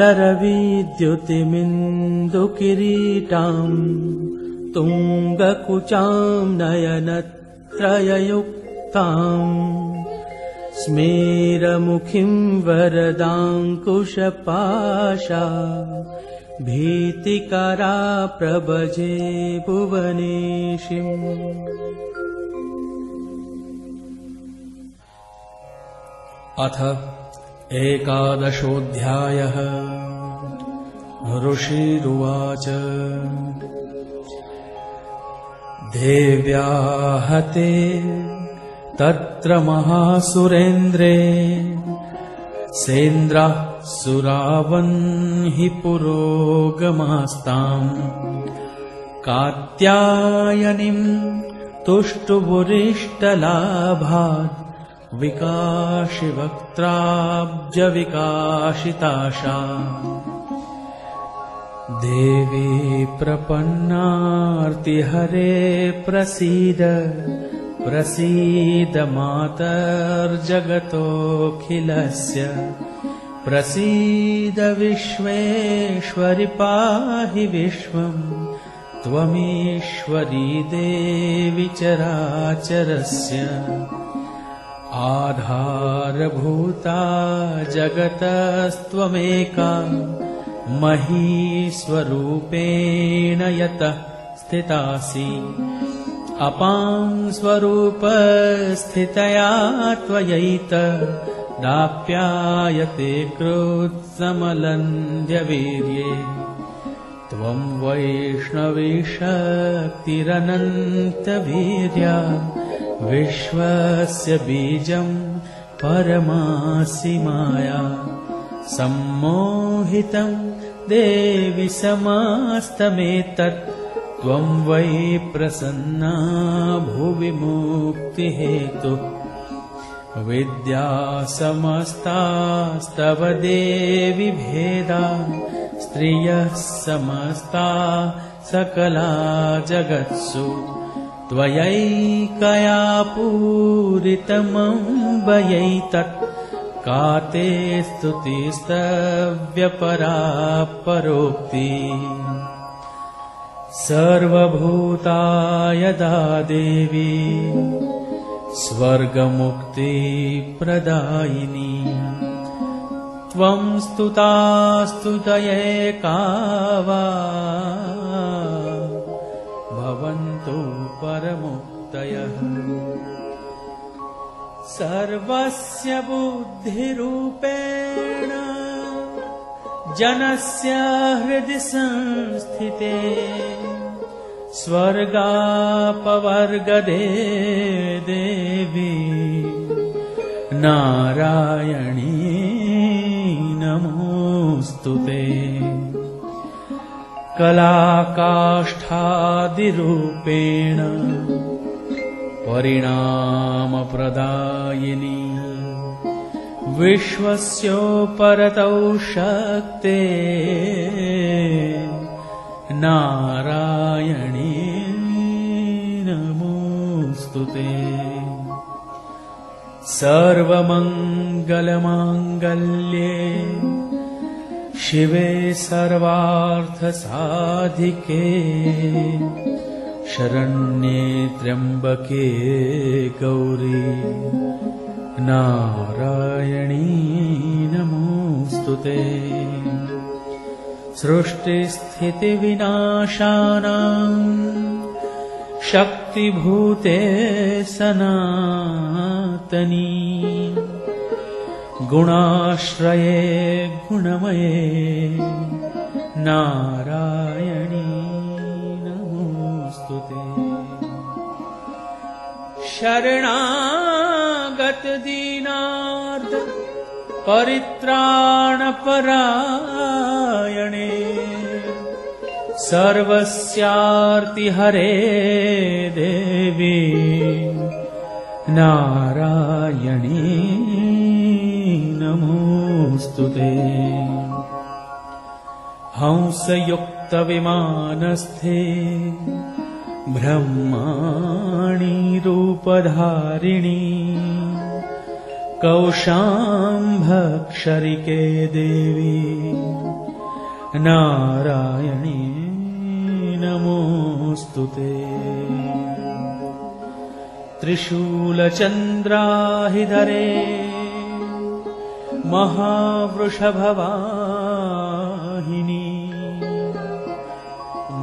मलरविद्युतिमिन्दुकिरीटाम् तुङ्गकुचाम् नयनत्रययुक्ताम् स्मेरमुखीं वरदाङ्कुशपाशा भीतिकरा प्रभजे भुवनेशिम्। अथ एकादशोऽध्यायः। ऋषिरुवाच देव्याहते तत्र महासुरेन्द्रे सेन्द्राः सुरावन्हि पुरोगमास्ताम् कात्यायनीम् तुष्टुभुरिष्टलाभात् विकाशिवक्त्राब्जविकाशिताशा देवी प्रपन्नार्तिहरे प्रसीद प्रसीद मातर्जगतोऽखिलस्य प्रसीद विश्वेश्वरि पाहि विश्वम् त्वमीश्वरी देवी चराचरस्य आधारभूता जगतस्त्वमेका महीस्वरूपेण यतः स्थितासि अपां स्वरूपस्थितया त्वयैतदाप्यायते कृत्समलन्ध्यवीर्ये त्वं वैष्णवी शक्तिरनन्तवीर्या विश्वस्य बीजं परमासि माया सम्मोहितं देवि समस्तमेतत् त्वं वै प्रसन्ना भुवि मुक्तिहेतुः विद्या समस्तास्तव देवि भेदा स्त्रियः समस्ता सकला जगत्सु त्वयैकया पूरितमम्बयैतत् का ते स्तुतिस्तव्यपरा परोक्ति सर्वभूता यदा देवी स्वर्गमुक्तिप्रदायिनी त्वं स्तुता स्तुतयैका वा भवन्तु परमुक्तयः सर्वस्य बुद्धिरूपेण जनस्य हृदि संस्थिते स्वर्गापवर्गदे देवी नारायणी नमोऽस्तुते कलाकाष्ठादिरूपेण परिणामप्रदायिनी विश्वस्योपरतौ शक्ते नारायणी नमोऽस्तुते सर्वमङ्गलमाङ्गल्ये शिवे सर्वार्थसाधिके शरण्ये त्र्यम्बके गौरी नारायणी नमोऽस्तुते सृष्टिस्थितिविनाशानां शक्तिभूते सनातनी गुणाश्रये गुणमये नारायणी नमोऽस्तुते शरणागत दीनार्थ परित्राणपरायणे सर्वस्यार्तिहरे देवी नारायणी नमोऽस्तुते हंसयुक्तविमानस्थे ब्रह्माणि रूपधारिणी कौशाम्भक्षरिके देवी नारायणी नमोऽस्तुते। त्रिशूलचन्द्राहिधरे महावृषभवाहिनी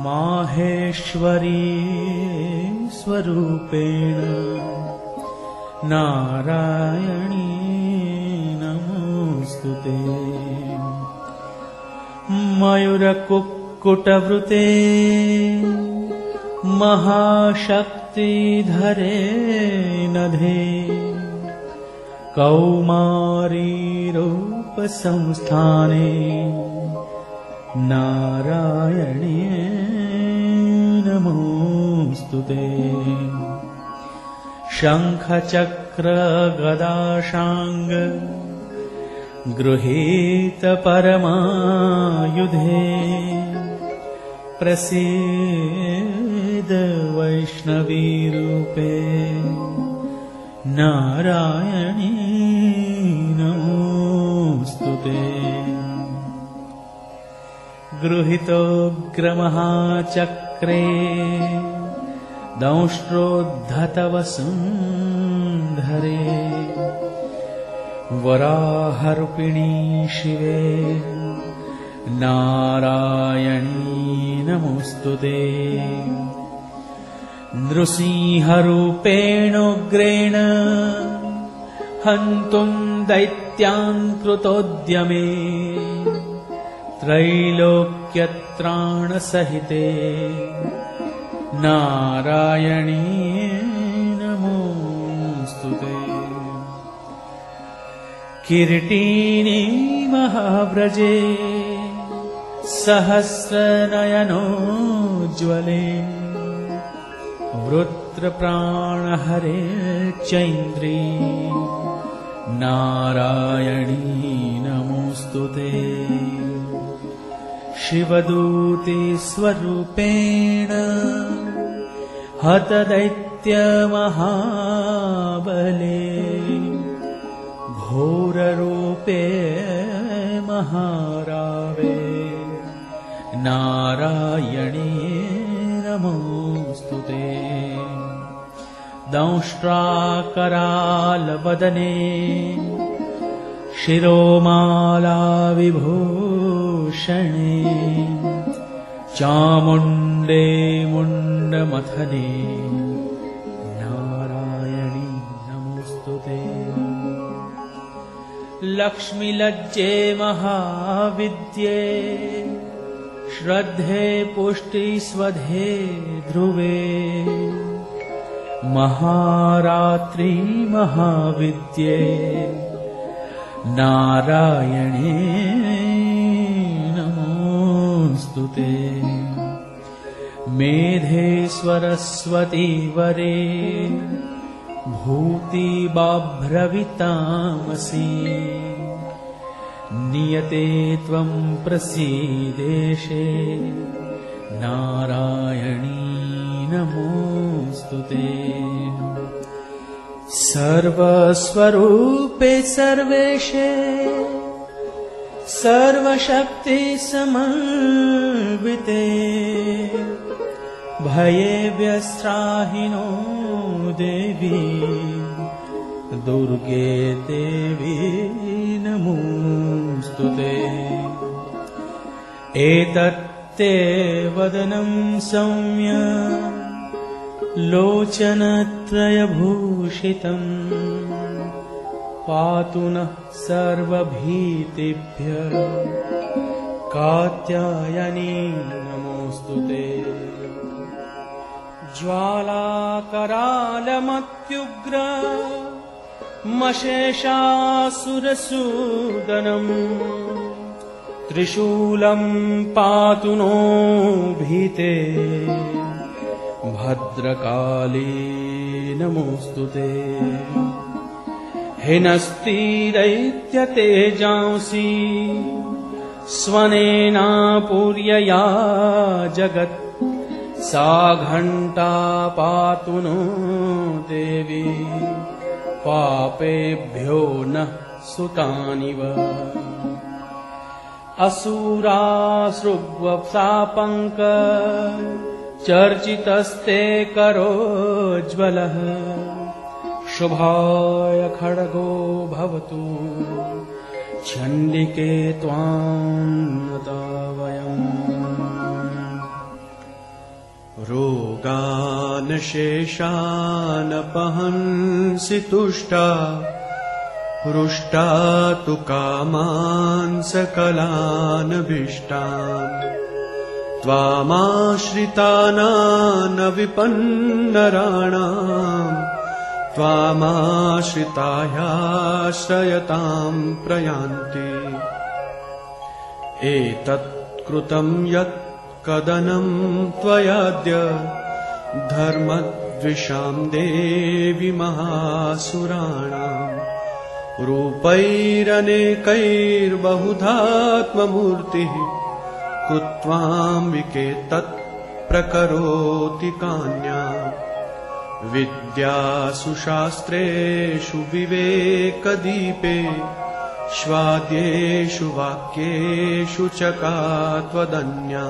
माहेश्वरी स्वरूपेण नारायणी नमोऽस्तुते। मयूरकुक्कुटवृते महाशक्तिधरे नधे कौमारी रूपसंस्थाने नारायणी नमोऽस्तुते। शङ्खचक्रगदाशाङ्ग गृहीत परमायुधे प्रसीद वैष्णवीरूपे नारायणी नमोऽस्तुते। गृहीतोग्रमहाचक्रे दंष्ट्रोद्धतवसुन्धरे वराहरूपिणी शिवे नारायणी नमोऽस्तुते। नृसिंहरूपेणोग्रेण हन्तुं दैत्यान् कृतोद्यमे त्रैलोक्यत्राणसहिते नारायणी नमोऽस्तुते। किरीटिनी महाव्रजे सहस्रनयनोज्ज्वले वृत्रप्राणहरे चैन्द्री नारायणी नमोऽस्तुते। शिवदूते स्वरूपेण हतदैत्यमहाबले घोररूपे महारावे नारायणी नमोऽस्तुते। दंष्ट्राकरालवदने शिरोमालाविभूषणे चामुण्डे मुण्डमथने नारायणी नमोऽस्तुते। लक्ष्मीलज्जे महाविद्ये श्रद्धे पुष्टिस्वधे ध्रुवे महारात्रि महाविद्ये नारायणी नमोऽस्तुते। मेधे सरस्वती वरे भूतिबाभ्रवितामसि नियते त्वं प्रसीदेशे नारायणी नमोऽस्तुते। सर्वस्वरूपे सर्वेशे सर्वशक्तिसमन्विते भये व्यस्त्राहिनो देवी दुर्गे देवी नमोऽस्तुते। एतत्ते वदनं सौम्य लोचनत्रयभूषितम् पातु नः सर्वभीतिभ्यः कात्यायनी नमोऽस्तुते। ज्वालाकरालमत्युग्र मशेषासुरसूदनम् त्रिशूलं पातु नो भीते भद्रकाली नमोऽस्तुते। हिनस्ति दैत्यतेजांसि स्वनेनापूर्यया जगत् सा घण्टा पातु नो देवी पापेभ्यो नः सुतानिव असुरासृग्वप्सापङ्क चर्चितस्ते करोज्ज्वलः शुभाय खड्गो भवतु चण्डिके त्वां नता वयम् रोगान् शेषान् पहंसि तुष्टा हृष्टा तु कामान् सकलानभीष्टान् त्वामाश्रितानां विपन्नराणाम् त्वामाश्रितायाश्रयतां प्रयान्ति एतत् कृतं यत् कदनं त्वयाद्य धर्मद्विषां देवि महासुराणाम् रूपैरनेकैर्बहुधात्ममूर्तिः कृत्वाम्बिके तत् प्रकरोति कान्या विद्यासु शास्त्रेषु विवेकदीपे स्वाद्येषु वाक्येषु च का त्वदन्या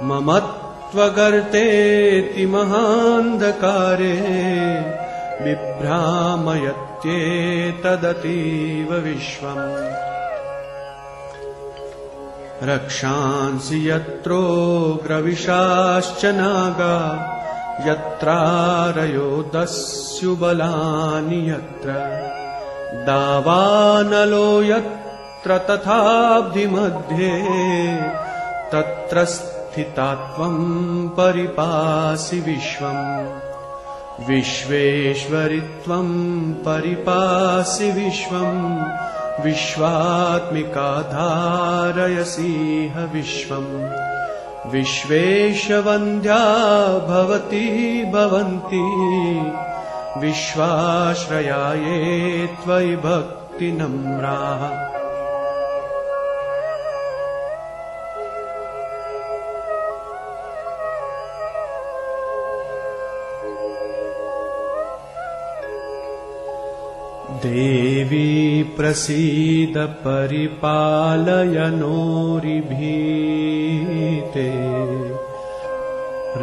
ममत्वगर्तेति महान्धकारे बिभ्रामयत्येतदतीव विश्वम् रक्षांसि यत्रोग्रविशाश्च नागा यत्रारयो दस्युबलानि यत्र दावानलो यत्र तथाब्धिमध्ये तत्र स्थिता त्वं परिपासि विश्वम् विश्वेश्वरि त्वं परिपासि विश्वम् विश्वात्मिका धारयसीह विश्वम् विश्वेशवन्ध्या भवती भवन्ति विश्वाश्रयाये त्वयि भक्तिनम्राः देवी प्रसीद परिपालय नोरिभीते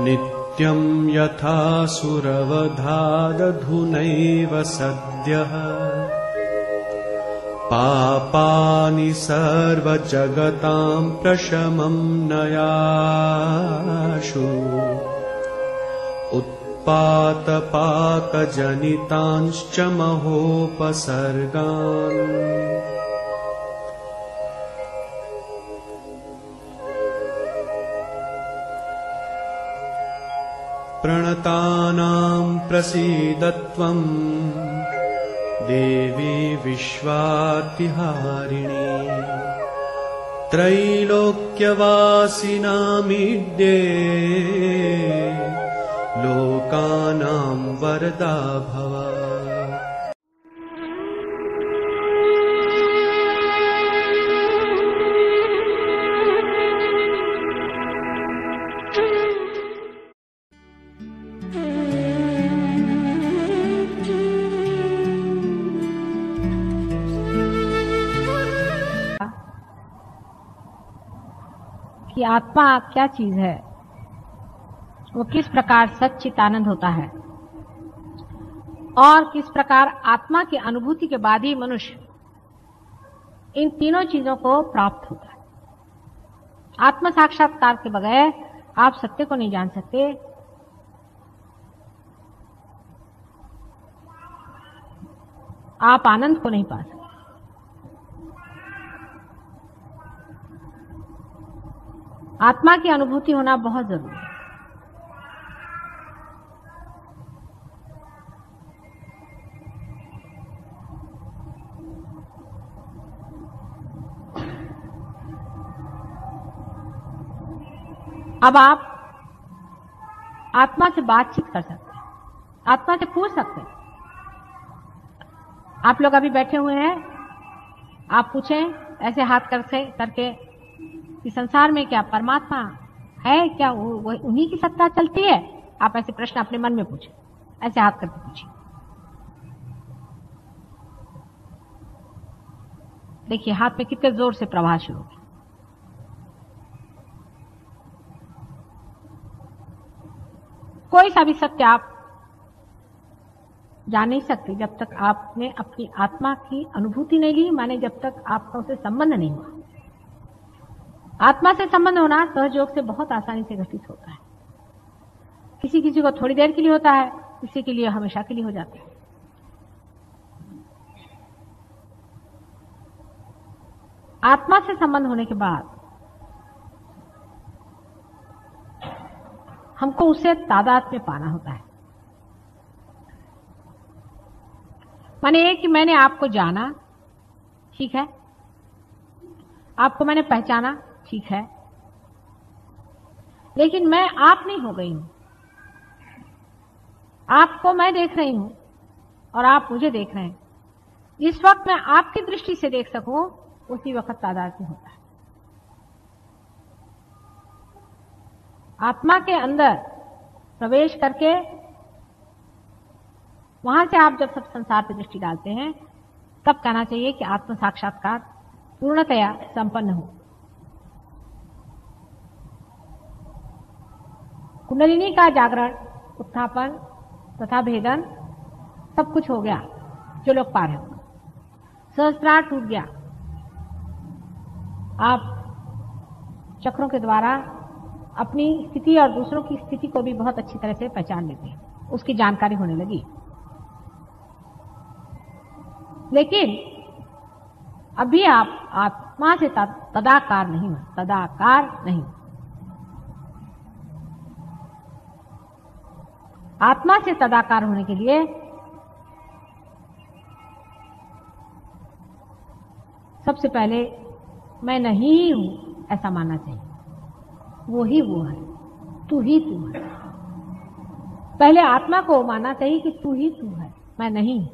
नित्यं यथा सुरवधादधुनैव सद्यः पापानि सर्वजगतां प्रशमं नयाशु पातपाकजनितांश्च महोपसर्गान् प्रणतानां प्रसीद त्वं देवी विश्वातिहारिणी त्रैलोक्यवासिनामीड्ये लोकानां वरदा भव कि आत्मा क्या चीज है, वो किस प्रकार सच्चिदानंद होता है और किस प्रकार आत्मा की अनुभूति के बाद ही मनुष्य इन तीनों चीजों को प्राप्त होता है। आत्म साक्षात्कार के बगैर आप सत्य को नहीं जान सकते। आप आनंद को नहीं पा सकते। आत्मा की अनुभूति होना बहुत जरूरी है। अब आप आत्मा से बातचीत कर सकते हैं, आत्मा से पूछ सकते हैं। आप लोग अभी बैठे हुए हैं, आप पूछें ऐसे हाथ करके कि संसार में क्या परमात्मा है, क्या वो उन्हीं की सत्ता चलती है? आप ऐसे प्रश्न अपने मन में पूछें, ऐसे हाथ करके पूछिए। देखिए हाथ में कितने जोर से प्रवाह शुरू हो गया। कोई सा भी सत्य आप जान नहीं सकते जब तक आपने अपनी आत्मा की अनुभूति नहीं ली, माने जब तक आपका उसे संबंध नहीं हुआ। आत्मा से संबंध होना सहयोग से बहुत आसानी से घटित होता है। किसी किसी को थोड़ी देर के लिए होता है, किसी के लिए हमेशा के लिए हो जाता है। आत्मा से संबंध होने के बाद हमको उसे तादाद में पाना होता है। माने ये कि मैंने आपको जाना, ठीक है, आपको मैंने पहचाना, ठीक है, लेकिन मैं आप नहीं हो गई हूं। आपको मैं देख रही हूं और आप मुझे देख रहे हैं। जिस वक्त मैं आपकी दृष्टि से देख सकूं उसी वक्त तादाद में होता है। आत्मा के अंदर प्रवेश करके वहां से आप जब सब संसार पर दृष्टि डालते हैं तब कहना चाहिए कि आत्म साक्षात्कार पूर्णतया संपन्न हो। कुंडलिनी का जागरण, उत्थापन तथा भेदन सब कुछ हो गया जो लोग पा रहे हो। सहस्त्रार टूट गया। आप चक्रों के द्वारा अपनी स्थिति और दूसरों की स्थिति को भी बहुत अच्छी तरह से पहचान लेते हैं, उसकी जानकारी होने लगी। लेकिन अभी आप आत्मा से तदाकार नहीं हो, तदाकार नहीं। आत्मा से तदाकार होने के लिए सबसे पहले मैं नहीं हूं ऐसा मानना चाहिए। वो ही वो है, तू ही तू है। पहले आत्मा को मानना चाहिए कि तू ही तू है, मैं नहीं।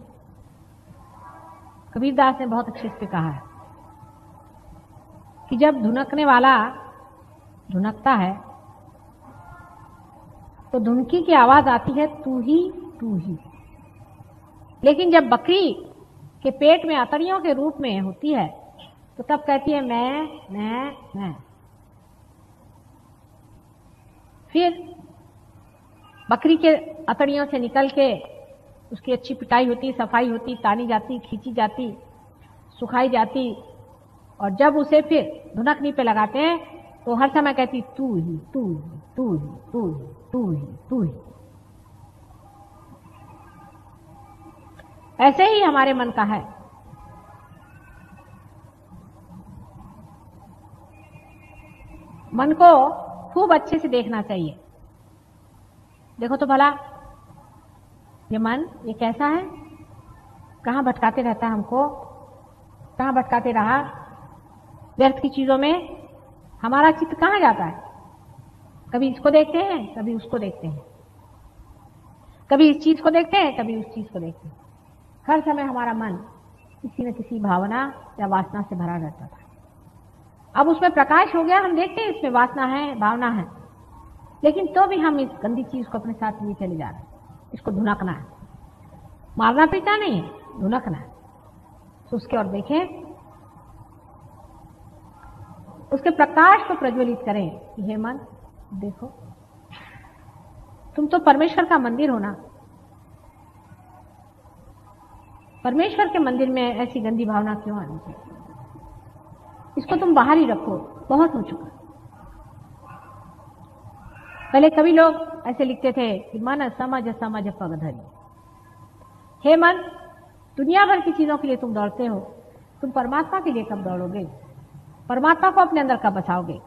कबीरदास ने बहुत अच्छे से कहा है कि जब धुनकने वाला धुनकता है तो धुनकी की आवाज आती है तू ही तू ही। लेकिन जब बकरी के पेट में अतड़ियों के रूप में होती है तो तब कहती है मैं। फिर बकरी के अतड़ियों से निकल के उसकी अच्छी पिटाई होती, सफाई होती, तानी जाती, खींची जाती, सुखाई जाती, और जब उसे फिर धुनकनी पे लगाते हैं तो हर समय कहती तू ही तू ही तू ही तू ही तू ही तू ही। ऐसे ही हमारे मन का है। मन को खूब अच्छे से देखना चाहिए। देखो तो भला ये मन ये कैसा है, कहां भटकाते रहता है हमको, कहां भटकाते रहा व्यर्थ की चीजों में। हमारा चित्त कहां जाता है? कभी इसको देखते हैं, कभी उसको देखते हैं, कभी इस चीज को देखते हैं, कभी उस चीज को देखते हैं। हर समय हमारा मन किसी न किसी भावना या वासना से भरा रहता था। अब उसमें प्रकाश हो गया, हम देखते हैं इसमें वासना है, भावना है, लेकिन तो भी हम इस गंदी चीज को अपने साथ लिए चले जा रहे हैं। इसको धुनकना है, मारना पीटा नहीं है, धुनकना है। तो उसके और देखें, उसके प्रकाश को प्रज्वलित करें कि हे मन देखो, तुम तो परमेश्वर का मंदिर हो ना। परमेश्वर के मंदिर में ऐसी गंदी भावना क्यों आनी चाहिए? इसको तुम बाहर ही रखो, बहुत हो चुका। पहले कभी लोग ऐसे लिखते थे कि मन समझ समझ पग धरी। हे मन, दुनिया भर की चीजों के लिए तुम दौड़ते हो, तुम परमात्मा के लिए कब दौड़ोगे? परमात्मा को अपने अंदर कब बसाओगे?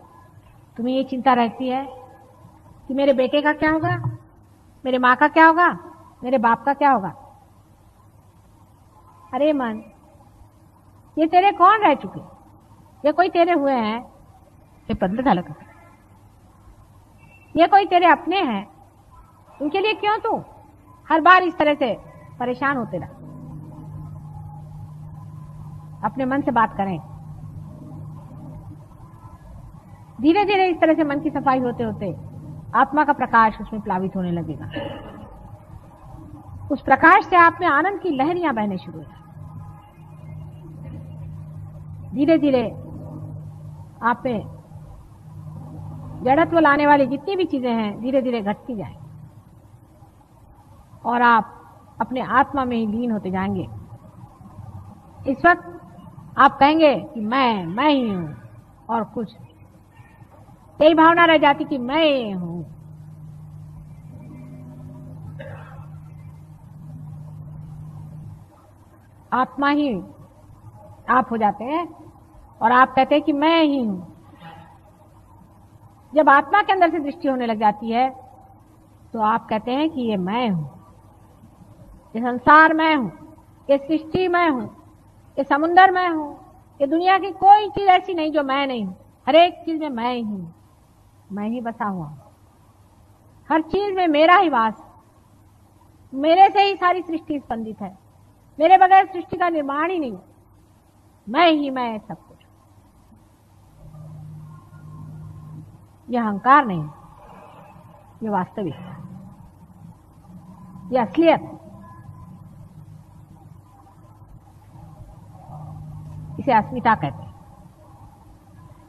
तुम्हें ये चिंता रहती है कि मेरे बेटे का क्या होगा, मेरे माँ का क्या होगा, मेरे बाप का क्या होगा। अरे मन, ये तेरे कौन रह चुके? ये कोई तेरे हुए हैं? ये पद में झलक, ये कोई तेरे अपने हैं? उनके लिए क्यों तू हर बार इस तरह से परेशान होते रह? अपने मन से बात करें। धीरे धीरे इस तरह से मन की सफाई होते होते आत्मा का प्रकाश उसमें प्लावित होने लगेगा। उस प्रकाश से आप में आनंद की लहरियां बहने शुरू हो जाएंगी। धीरे धीरे आप में जड़त्व लाने वाली जितनी भी चीजें हैं धीरे धीरे घटती जाएंगी और आप अपने आत्मा में ही लीन होते जाएंगे। इस वक्त आप कहेंगे कि मैं ही हूं और कुछ यही भावना रह जाती कि मैं हूं। आत्मा ही आप हो जाते हैं और आप कहते हैं कि मैं ही हूं। जब आत्मा के अंदर से दृष्टि होने लग जाती है तो आप कहते हैं कि ये मैं हूं, ये संसार मैं हूं, ये सृष्टि मैं हूं, ये समुंदर मैं हूं, ये दुनिया की कोई चीज ऐसी नहीं जो मैं नहीं हूं। हर एक चीज में मैं ही हूं, मैं ही बसा हुआ हूं। हर चीज में मेरा ही वास, मेरे से ही सारी सृष्टि स्पंदित है, मेरे बगैर सृष्टि का निर्माण ही नहीं। मैं ही मैं सब कुछ। यह अहंकार नहीं, यह वास्तविक है, यह असलियत है। इसे अस्मिता कहते हैं।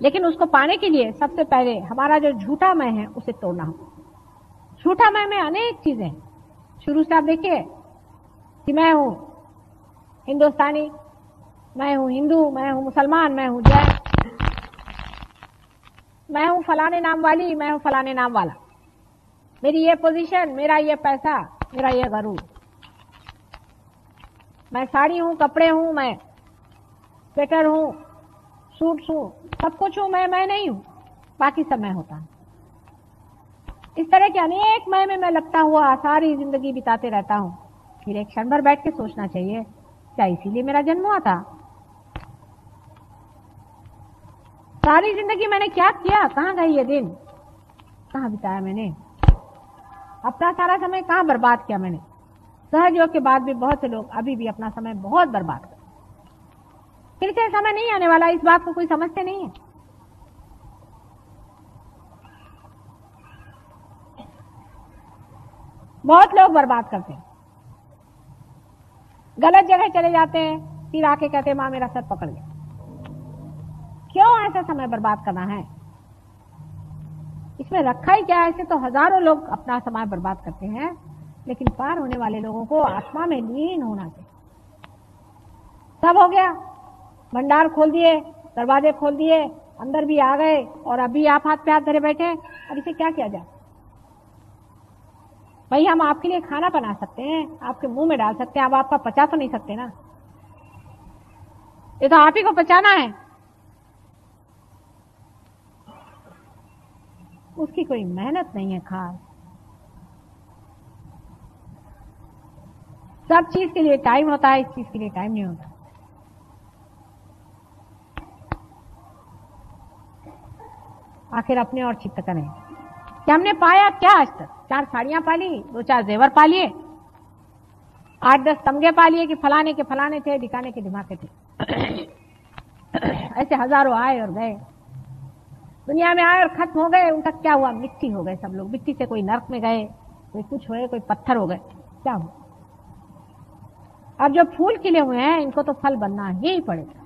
लेकिन उसको पाने के लिए सबसे पहले हमारा जो झूठा मैं है उसे तोड़ना होगा। झूठा मैं में अनेक चीजें, शुरू से आप देखिए कि मैं हूं हिंदुस्तानी, मैं हूं हिंदू, मैं हूं मुसलमान, मैं हूं जैन, मैं हूं फलाने नाम वाली, मैं हूं फलाने नाम वाला, मेरी ये पोजीशन, मेरा ये पैसा, मेरा ये गरूर, मैं साड़ी हूं, कपड़े हूं, मैं स्वेटर हूं, सूट हूं, सब कुछ हूं, मैं नहीं हूं, बाकी सब मैं होता हूं। इस तरह के अनेक मैं में मैं लगता हुआ सारी जिंदगी बिताते रहता हूं। फिर एक क्षण भर बैठ के सोचना चाहिए, क्या इसीलिए मेरा जन्म हुआ था? सारी जिंदगी मैंने क्या किया? कहां गई ये दिन? कहां बिताया मैंने? अपना सारा समय कहां बर्बाद किया मैंने? सहज योग के बाद भी बहुत से लोग अभी भी अपना समय बहुत बर्बाद करते। फिर से समय नहीं आने वाला, इस बात को कोई समझते नहीं है। बहुत लोग बर्बाद करते हैं, गलत जगह चले जाते हैं, फिर आके कहते हैं मां मेरा सर पकड़ गया। क्यों ऐसा समय बर्बाद करना है? इसमें रखा ही क्या है? ऐसे तो हजारों लोग अपना समय बर्बाद करते हैं, लेकिन पार होने वाले लोगों को आत्मा में लीन होना चाहिए। सब हो गया, भंडार खोल दिए, दरवाजे खोल दिए, अंदर भी आ गए और अभी आप हाथ पे हाथ धरे बैठे। अब इसे क्या किया जाए? भाई हम आपके लिए खाना बना सकते हैं, आपके मुंह में डाल सकते हैं, अब आपका पचा तो नहीं सकते ना, ये तो आप ही को पचाना है। उसकी कोई मेहनत नहीं है खास। सब चीज के लिए टाइम होता है, इस चीज के लिए टाइम नहीं होता। आखिर अपने और चित्त करें कि हमने पाया क्या आज तक? 4 साड़ियां पाली, 2-4 जेवर पालिए, 8-10 तमगे पालिए कि फलाने के फलाने थे, ढिकाने के ढिमाके थे। ऐसे हजारों आए और गए, दुनिया में आए और खत्म हो गए। उनका क्या हुआ? मिट्टी हो गए सब लोग। मिट्टी से कोई नर्क में गए, कोई कुछ हुए, कोई पत्थर हो गए। क्या हुआ? अब जो फूल खिले हुए हैं इनको तो फल बनना ही पड़ेगा।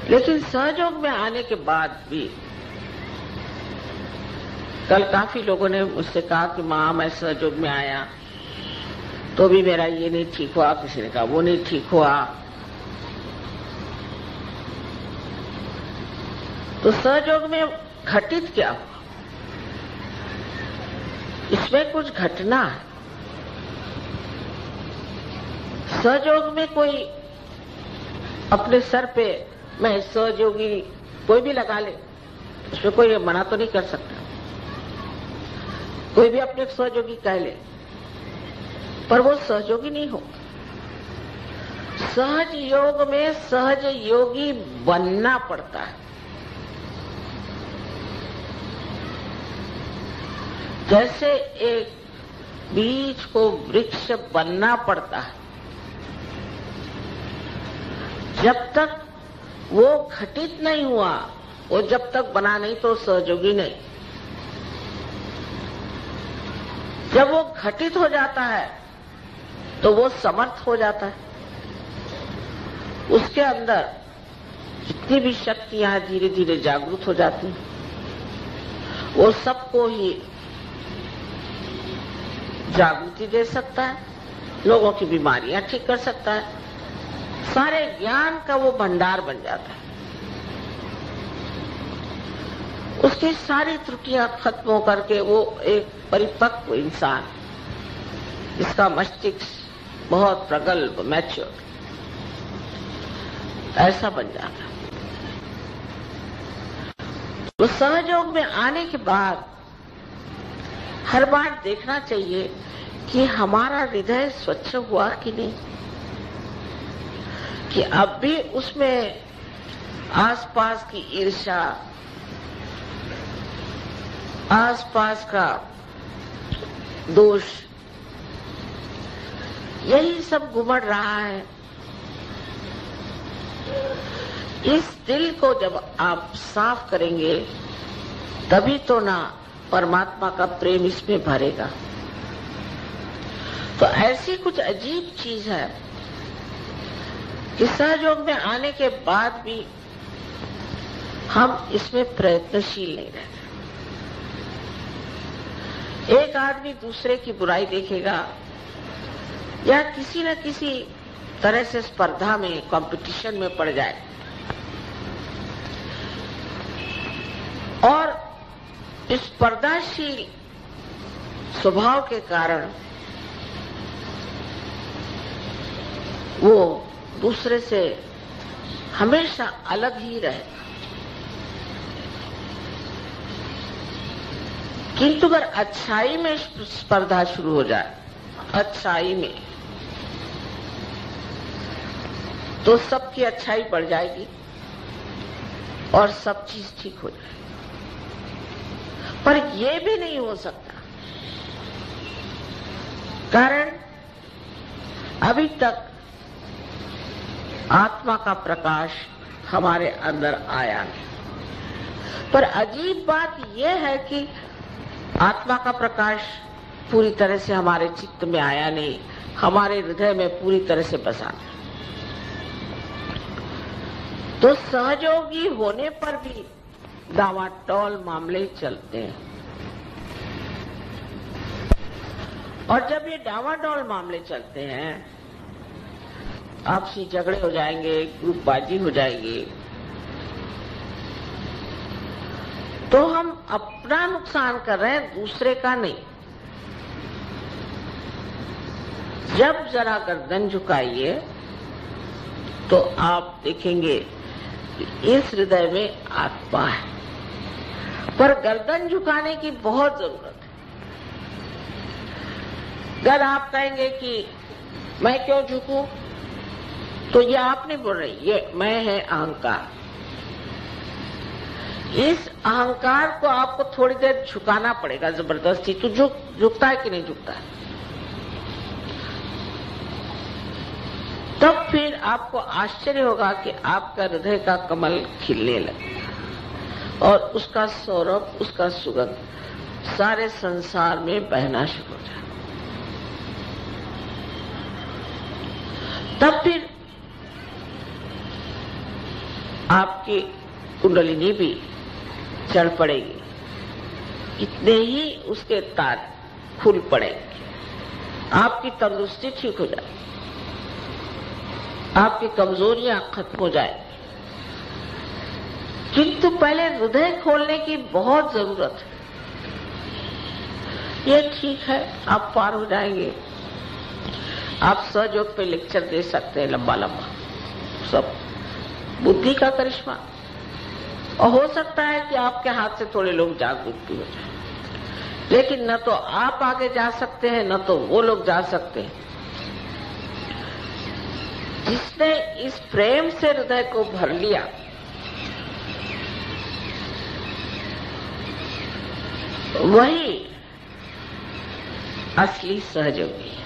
लेकिन सहयोग में आने के बाद भी कल काफी लोगों ने मुझसे कहा कि मां मैं सहयोग में आया तो भी मेरा ये नहीं ठीक हुआ, किसी ने कहा वो नहीं ठीक हुआ। तो सहयोग में घटित क्या हुआ? इसमें कुछ घटना है। सहयोग में कोई अपने सर पे मैं सहयोगी कोई भी लगा ले, उसमें कोई मना तो नहीं कर सकता। कोई भी अपने सहयोगी कह ले, पर वो सहयोगी नहीं हो। सहज योग में सहज योगी बनना पड़ता है। जैसे एक बीज को वृक्ष बनना पड़ता है, जब तक वो घटित नहीं हुआ, वो जब तक बना नहीं तो सहयोगी नहीं। जब वो घटित हो जाता है तो वो समर्थ हो जाता है। उसके अंदर जितनी भी शक्तियां धीरे धीरे जागृत हो जाती हैं, वो सबको ही जागृति दे सकता है, लोगों की बीमारियां ठीक कर सकता है, सारे ज्ञान का वो भंडार बन जाता है। उसकी सारी त्रुटियां खत्म होकर के वो एक परिपक्व इंसान, जिसका मस्तिष्क बहुत प्रगल्भ मैच्योर, ऐसा बन जाता है। तो सहयोग में आने के बाद हर बार देखना चाहिए कि हमारा हृदय स्वच्छ हुआ कि नहीं, कि अब भी उसमें आसपास की ईर्ष्या, आसपास का दोष, यही सब घुमड़ रहा है। इस दिल को जब आप साफ करेंगे तभी तो ना परमात्मा का प्रेम इसमें भरेगा। तो ऐसी कुछ अजीब चीज है कि सहयोग में आने के बाद भी हम इसमें प्रयत्नशील नहीं रहते। एक आदमी दूसरे की बुराई देखेगा या किसी न किसी तरह से स्पर्धा में, कंपटीशन में पड़ जाए और इस स्पर्धाशील स्वभाव के कारण वो दूसरे से हमेशा अलग ही रहेगा। किंतु अगर अच्छाई में स्पर्धा शुरू हो जाए, अच्छाई में, तो सबकी अच्छाई बढ़ जाएगी और सब चीज ठीक हो जाएगी। पर यह भी नहीं हो सकता, कारण अभी तक आत्मा का प्रकाश हमारे अंदर आया नहीं। पर अजीब बात यह है कि आत्मा का प्रकाश पूरी तरह से हमारे चित्त में आया नहीं, हमारे हृदय में पूरी तरह से बसा नहीं। तो सहयोगी होने पर भी डावाडोल मामले चलते हैं, और जब ये डावाडोल मामले चलते हैं, आपसी झगड़े हो जाएंगे, ग्रुपबाजी हो जाएगी, तो हम अपना नुकसान कर रहे हैं, दूसरे का नहीं। जब जरा गर्दन झुकाइए तो आप देखेंगे कि इस हृदय में आत्मा है, पर गर्दन झुकाने की बहुत जरूरत है। अगर आप कहेंगे कि मैं क्यों झुकूं, तो ये आप नहीं बोल रहे, ये मैं है अहंकार। इस अहंकार को आपको थोड़ी देर झुकाना पड़ेगा जबरदस्ती। तो झुकता है कि नहीं झुकता है? तब फिर आपको आश्चर्य होगा कि आपका हृदय का कमल खिलने लगेगा और उसका सौरभ, उसका सुगंध सारे संसार में बहना शुरू हो जाएगा। तब फिर आपकी कुंडलिनी भी चढ़ पड़ेगी, कितने ही उसके तार खुल पड़ेंगे, आपकी तंदुरुस्ती ठीक हो जाएगी, आपकी कमजोरियां खत्म हो जाएगी। किंतु पहले हृदय खोलने की बहुत जरूरत है। ये ठीक है, आप पार हो जाएंगे। आप सहयोग पे लेक्चर दे सकते हैं लंबा लंबा, सब बुद्धि का करिश्मा, और हो सकता है कि आपके हाथ से थोड़े लोग जागरूक भी हो जाए, लेकिन न तो आप आगे जा सकते हैं, न तो वो लोग जा सकते हैं। जिसने इस प्रेम से हृदय को भर लिया, वही असली सहयोगी है।